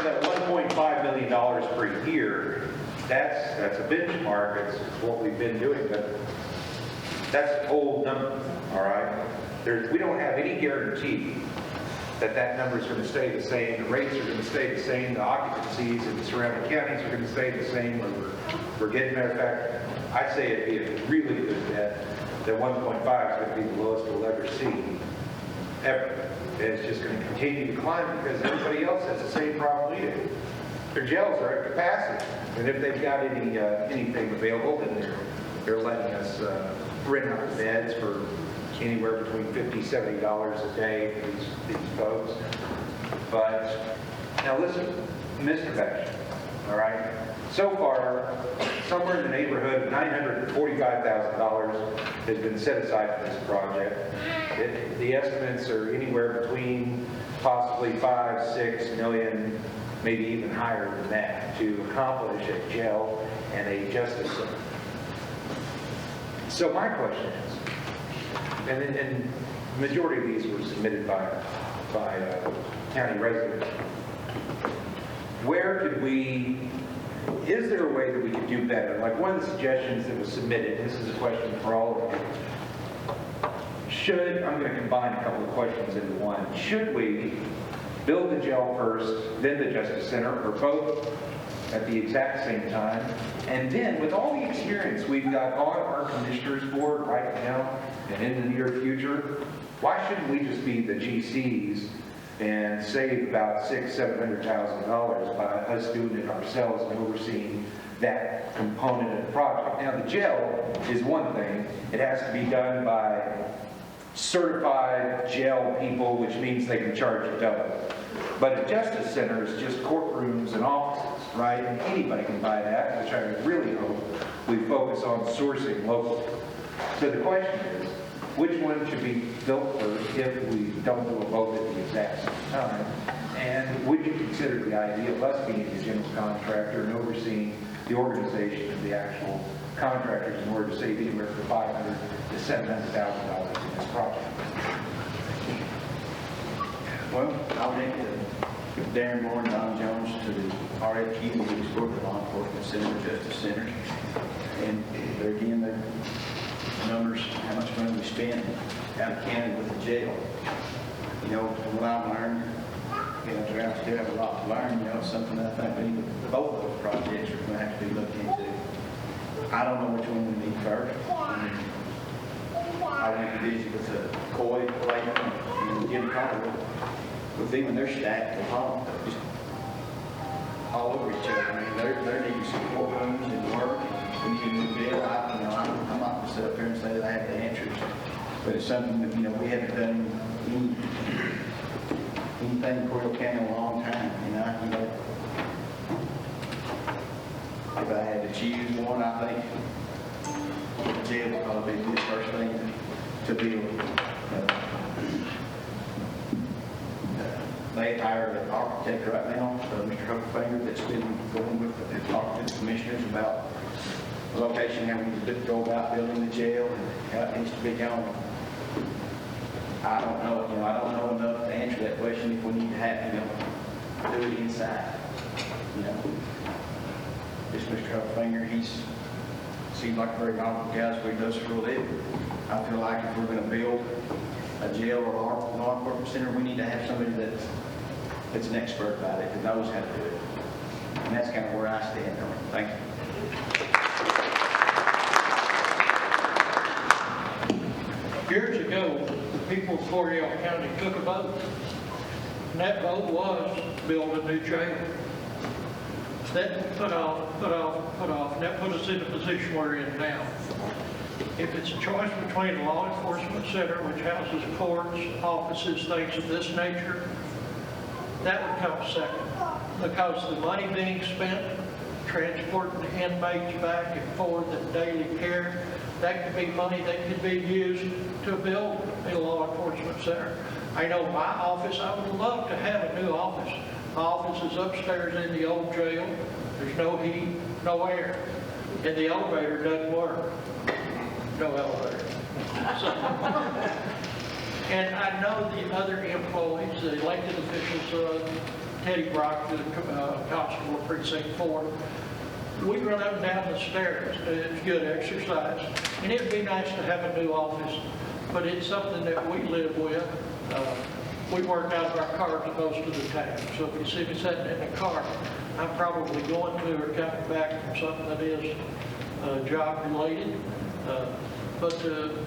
that $1.5 million per year, that's a benchmark. It's what we've been doing, but that's an old number, all right? We don't have any guarantee that that number is going to stay the same. The rates are going to stay the same. The occupancies in the surrounding counties are going to stay the same. We're getting there. In fact, I'd say it'd be a really good bet that 1.5 is going to be the lowest we'll ever see, ever. And it's just going to continue to climb because everybody else has the same problem we do. Their jails are at capacity, and if they've got anything available, then they're letting us rent out beds for anywhere between $50, $70 a day for these folks. But now listen, Mr. Beck, all right? So far, somewhere in the neighborhood of $945,000 has been set aside for this project. The estimates are anywhere between possibly 5, 6 million, maybe even higher than that, to accomplish a jail and a justice center. So my question is, and the majority of these were submitted by county residents. Is there a way that we could do better? Like one of the suggestions that was submitted, this is a question for all of you. I'm going to combine a couple of questions into one. Should we build the jail first, then the Justice Center, or both at the exact same time? And then, with all the experience we've got on our commissioners board right now and in the near future, why shouldn't we just be the GCs and save about $600,000-$700,000 by us doing it ourselves and overseeing that component of the project? Now, the jail is one thing. It has to be done by certified jail people, which means they can charge you double. But a justice center is just courtrooms and offices, right? And anybody can buy that, which I really hope we focus on sourcing locally. So the question is, which one should be built first if we don't do a both at the exact same time? And would you consider the idea of us being the general contractor and overseeing the organization of the actual contractors in order to save anywhere from $500,000 to $700,000 in this project? Well, I'll link Darren Moore and Don Jones to the RFQ, which is for the Law Enforcement Center, Justice Center. And there again, the numbers, how much money we spend out of county with the jail. You know, from what I've learned, I still have a lot to learn. You know, it's something that I think both of those projects are going to have to be looked into. I don't know which one we need first. I went to visit with the Coryell and Jim Coryell. With them, and they're stacked at home, just all over each other. I mean, they're needing support rooms and work. We need a new bill. I'm not going to sit up here and say that I have the answers, but it's something that we haven't done anything in Coryell County in a long time. If I had to choose one, I think the jail would probably be the first thing to build. They hired an architect right now, Mr. Hucklefinger, that's been going with the architect commissioners about the location, how we need to go about building the jail and how it needs to be going. I don't know, I don't know enough to answer that question if we need to have, do it inside. This Mr. Hucklefinger, he seems like a very knowledgeable guy, so he does for a living. I feel like if we're going to build a jail or a law enforcement center, we need to have somebody that's an expert about it, that knows how to do it. And that's kind of where I stand on it. Thank you. Years ago, the people of Coryell County took a vote, and that vote was to build a new jail. That put off, and that put us in the position we're in now. If it's a choice between a law enforcement center, which houses courts, offices, things of this nature, that would come second. Because the money being spent transporting the inmates back and forth in daily care, that could be money that could be used to build a law enforcement center. I know my office, I would love to have a new office. My office is upstairs in the old jail. There's no heat, no air, and the elevator doesn't work. No elevator. And I know the other employees, the elected officials Teddy Brock, the constable of precinct 4. We run up and down the stairs. It's good exercise. And it'd be nice to have a new office, but it's something that we live with. We work out of our cars most of the time. So if you see me sitting in the car, I'm probably going to or coming back from something that is job related. But the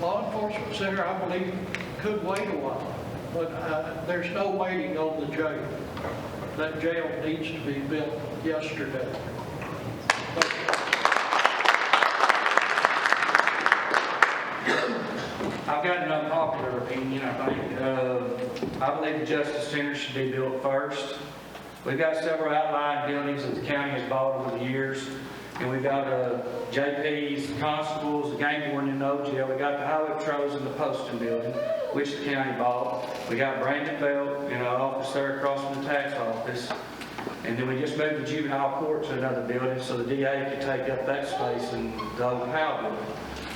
law enforcement center, I believe, could wait a while. But there's no waiting on the jail. That jail needs to be built yesterday. I've got an unpopular opinion, I think. I believe the Justice Center should be built first. We've got several outlying buildings that the county has bought over the years. And we've got JP's, the constables, the game warden in the old jail. We got the highway patrols in the posting building, which the county bought. We got Brandon Belt in our office there across from the tax office. And then we just moved the juvenile court to another building so the DA could take up that space in the old Powell building.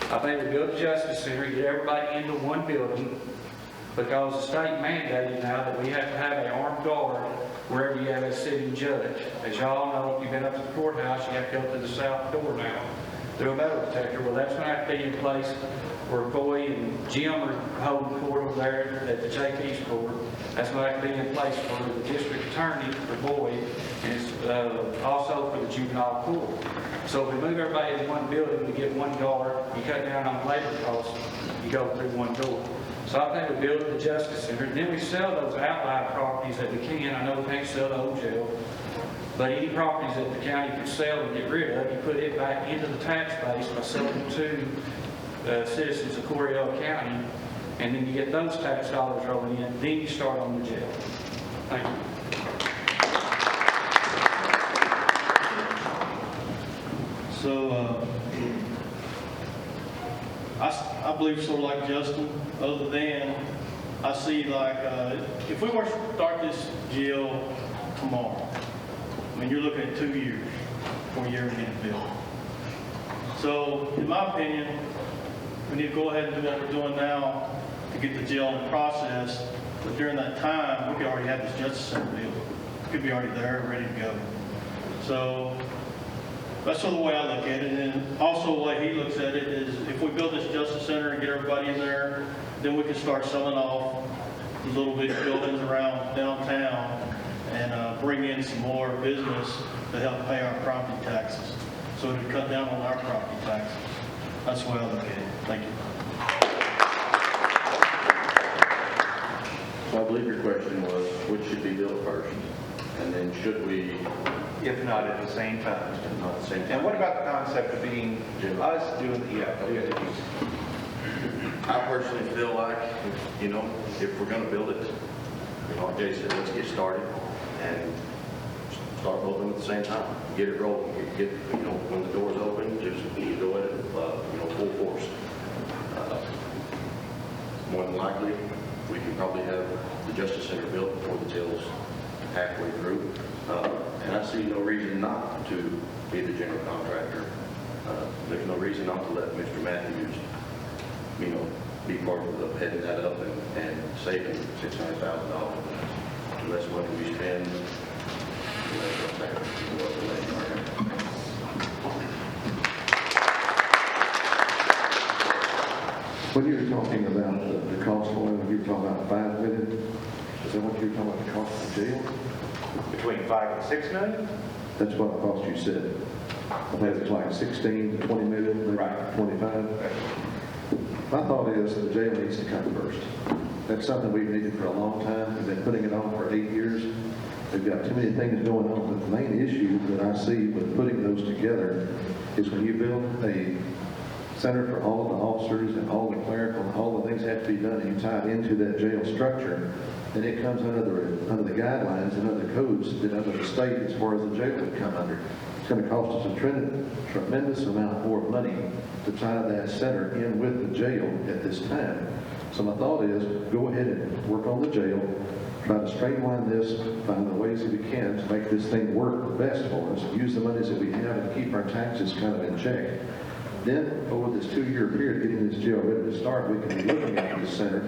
I think we build the Justice Center, get everybody into one building, because the state mandated now that we have to have an armed guard wherever you have a sitting judge. As y'all know, if you've been up to the courthouse, you have to go to the south door now through a metal detector. Well, that's going to have to be in place where Boy and Jim are holding court over there at the JP's court. That's going to have to be in place for the district attorney for Boy, and it's also for the juvenile court. So if we move everybody in one building, we get one guard, you cut down on labor costs, you go through one door. So I think we build the Justice Center, and then we sell those outlying properties that we can. I know we can't sell the old jail, but any properties that the county can sell and get rid of, you put it back into the tax base by selling them to citizens of Coryell County, and then you get those tax dollars rolling in, then you start on the jail. Thank you. So, I believe sort of like Justin, other than I see like, if we were to start this jail tomorrow, I mean, you're looking at 2 years before you ever get it built. So, in my opinion, we need to go ahead and do what we're doing now to get the jail in process, but during that time, we could already have this Justice Center built. It could be already there, ready to go. So, that's sort of the way I look at it, and also the way he looks at it is if we build this Justice Center and get everybody in there, then we can start selling off the little bit buildings around downtown and bring in some more business to help pay our property taxes. So to cut down on our property taxes. That's the way I look at it. Thank you. So I believe your question was, which should be built first? And then should we, If not at the same time. not at the same time? And what about the concept of being us doing, I personally feel like, you know, if we're going to build it, like Jay said, let's get started and start building at the same time. Get it rolling. Get, you know, when the doors open, just you go at it, you know, full force. More than likely, we can probably have the Justice Center built before the jail's halfway through. And I see no reason not to be the general contractor. There's no reason not to let Mr. Matthews, you know, be part of heading that up and saving $600,000. The less money we spend, the less up there. When you were talking about the cost, you were talking about $5 million. Is that what you were talking about, the cost of the jail? Between 5 and 6 million? That's what I thought you said. I think it's like 16 to 20 million, maybe Right. 25. My thought is the jail needs to come first. That's something we've needed for a long time. We've been putting it on for 8 years. We've got too many things going on. But the main issue that I see with putting those together is when you build a center for all of the officers and all the clerical and all the things that have to be done, and you tie it into that jail structure, then it comes under the guidelines and under the codes that under the state as far as the jail would come under. It's going to cost us a tremendous amount more money to tie that center in with the jail at this time. So my thought is, go ahead and work on the jail, try to streamline this, find the ways that we can to make this thing work the best for us, use the monies that we have and keep our taxes kind of in check. Then, over this 2-year period, getting this jail ready to start, we can be looking at this center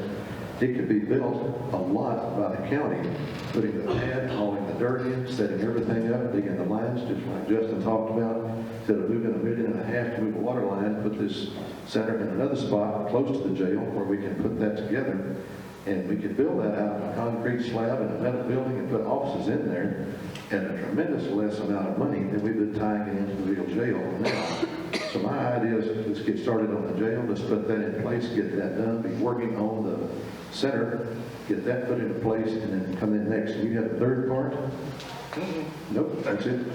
it could be built a lot by the county, putting the pad, hauling the dirt in, setting everything up, digging the lines, just like Justin talked about. Instead of moving $1.5 million to move a water line, put this center in another spot close to the jail where we can put that together. And we could build that out of a concrete slab and a metal building and put offices in there at a tremendous less amount of money than we've been tying it into the real jail now. So my idea is, let's get started on the jail, let's put that in place, get that done, be working on the center, get that put into place, and then come in next. You have a third part? Nope, that's it.